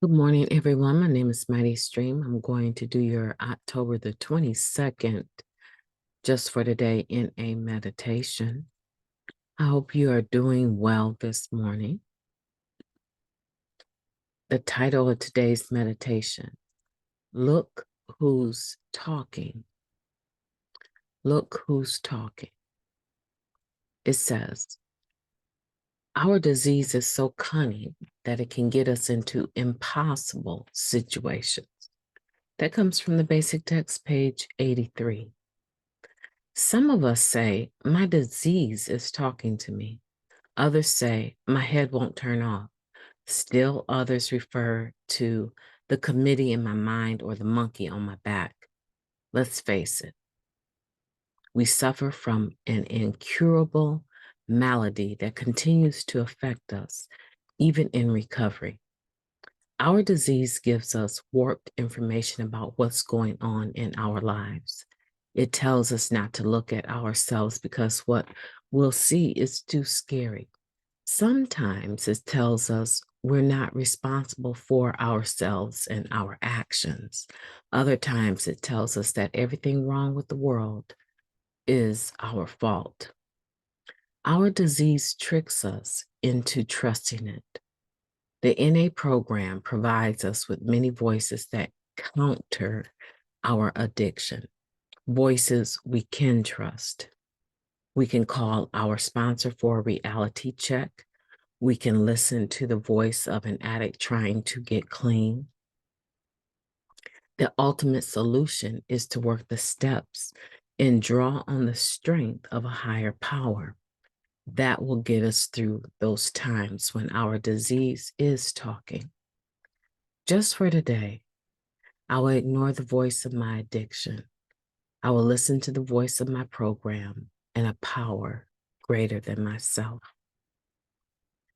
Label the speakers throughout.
Speaker 1: Good morning, everyone. My name is MightyStream. I'm going to do your October the 22nd, just for today, in a meditation. I hope you are doing well this morning. The title of today's meditation, Look Who's Talking. Look Who's Talking. It says, our disease is so cunning that it can get us into impossible situations. That comes from the basic text, page 83. Some of us say, my disease is talking to me. Others say, my head won't turn off. Still others refer to the committee in my mind or the monkey on my back. Let's face it. We suffer from an incurable malady that continues to affect us, even in recovery. Our disease gives us warped information about what's going on in our lives. It tells us not to look at ourselves because what we'll see is too scary. Sometimes it tells us we're not responsible for ourselves and our actions. Other times it tells us that everything wrong with the world is our fault. Our disease tricks us into trusting it. The NA program provides us with many voices that counter our addiction, voices we can trust. We can call our sponsor for a reality check. We can listen to the voice of an addict trying to get clean. The ultimate solution is to work the steps and draw on the strength of a higher power. That will get us through those times when our disease is talking. Just for today, I will ignore the voice of my addiction. I will listen to the voice of my program and a power greater than myself.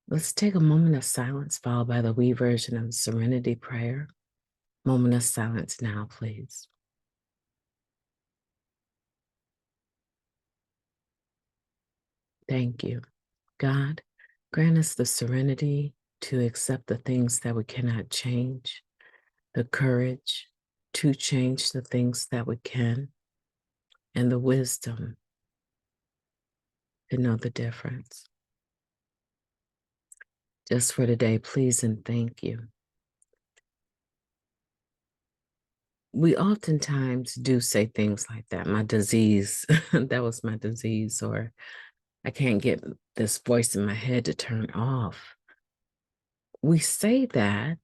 Speaker 1: Let's take a moment of silence followed by the wee version of the Serenity Prayer. Moment of silence now, please. Thank you. God, grant us the serenity to accept the things that we cannot change, the courage to change the things that we can, and the wisdom to know the difference. Just for today, please and thank you. We oftentimes do say things like that. My disease, that was my disease, or I can't get this voice in my head to turn off. We say that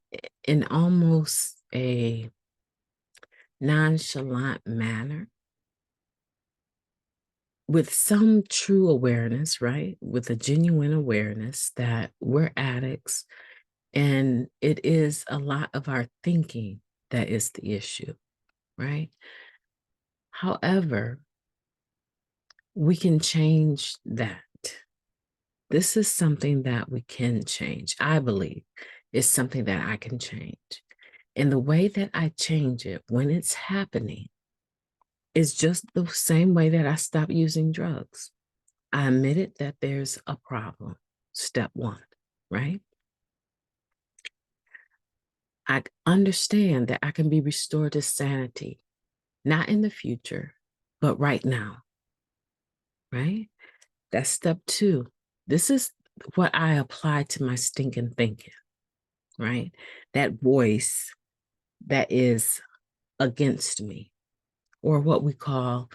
Speaker 1: in almost a nonchalant manner with some true awareness, right? With a genuine awareness that we're addicts and it is a lot of our thinking that is the issue, right? However, we can change that. This is something that we can change. I believe it's something that I can change. And the way that I change it when it's happening is just the same way that I stopped using drugs. I admitted that there's a problem. Step one, right? I understand that I can be restored to sanity, not in the future, but right now, right? That's step two. This is what I apply to my stinking thinking, right? That voice that is against me, or what we call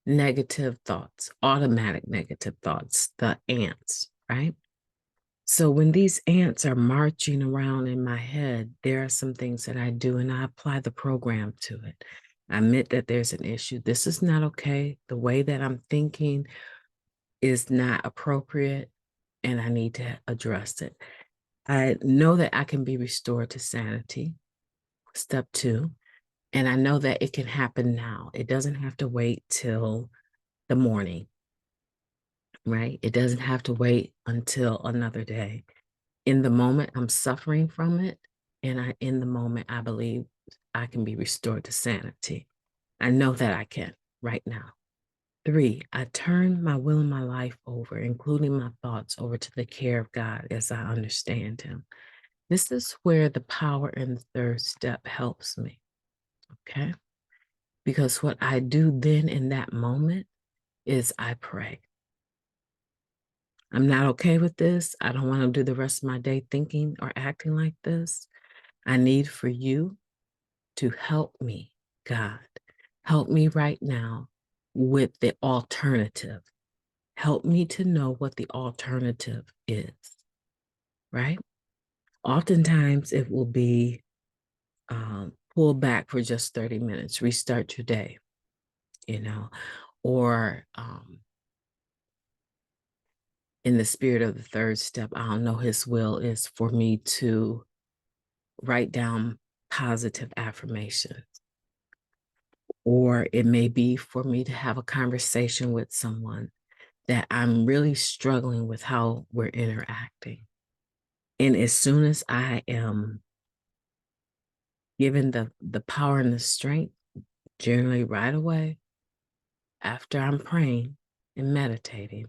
Speaker 1: negative thoughts, automatic negative thoughts, the ants, right? So when these ants are marching around in my head, there are some things that I do and I apply the program to it. I admit that there's an issue. This is not okay. The way that I'm thinking is not appropriate and I need to address it. I know that I can be restored to sanity, step two, and I know that it can happen now. It doesn't have to wait till the morning, right? It doesn't have to wait until another day. In the moment, I'm suffering from it, and in the moment, I believe I can be restored to sanity. I know that I can right now. Three, I turn my will and my life over, including my thoughts, over to the care of God as I understand Him. This is where the power in the third step helps me, okay? Because what I do then in that moment is I pray. I'm not okay with this. I don't want to do the rest of my day thinking or acting like this. I need for you to help me, God. Help me right now with the alternative. Help me to know what the alternative is, right? Oftentimes it will be pull back for just 30 minutes, restart your day, or in the spirit of the third step, I don't know, his will is for me to write down positive affirmations. Or it may be for me to have a conversation with someone that I'm really struggling with how we're interacting. And as soon as I am given the power and the strength, generally right away, after I'm praying and meditating,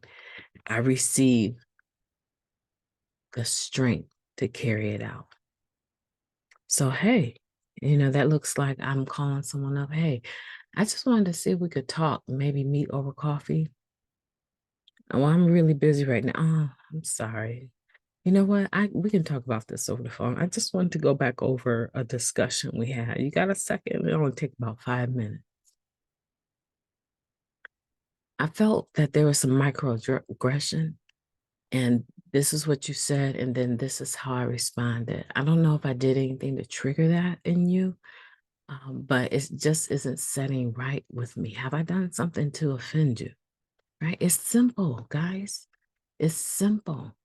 Speaker 1: I receive the strength to carry it out. So, hey, that looks like I'm calling someone up. Hey, I just wanted to see if we could talk, maybe meet over coffee. Oh, I'm really busy right now. Oh, I'm sorry. You know what? We can talk about this over the phone. I just wanted to go back over a discussion we had. You got a second? It only take about 5 minutes. I felt that there was some microaggression, and this is what you said, and then this is how I responded. I don't know if I did anything to trigger that in you, but it just isn't setting right with me. Have I done something to offend you? Right? It's simple, guys. It's simple.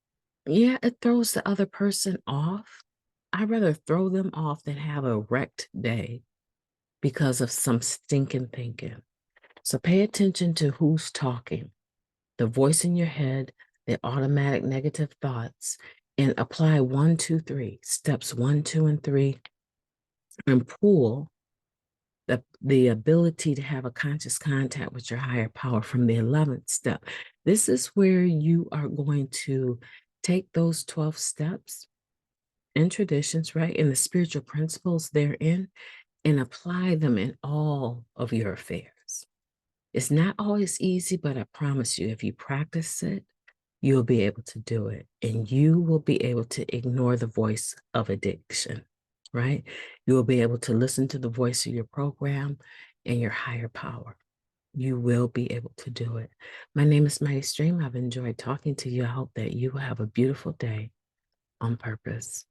Speaker 1: Yeah, it throws the other person off. I'd rather throw them off than have a wrecked day because of some stinking thinking. So pay attention to who's talking, the voice in your head, the automatic negative thoughts, and apply 1, 2, 3, steps 1, 2, and 3, and pull the ability to have a conscious contact with your higher power from the 11th step. This is where you are going to take those 12 steps and traditions, right, and the spiritual principles therein, and apply them in all of your affairs. It's not always easy, but I promise you, if you practice it, you'll be able to do it, and you will be able to ignore the voice of addiction, right? You will be able to listen to the voice of your program and your higher power. You will be able to do it. My name is Mighty Stream. I've enjoyed talking to you. I hope that you will have a beautiful day on purpose.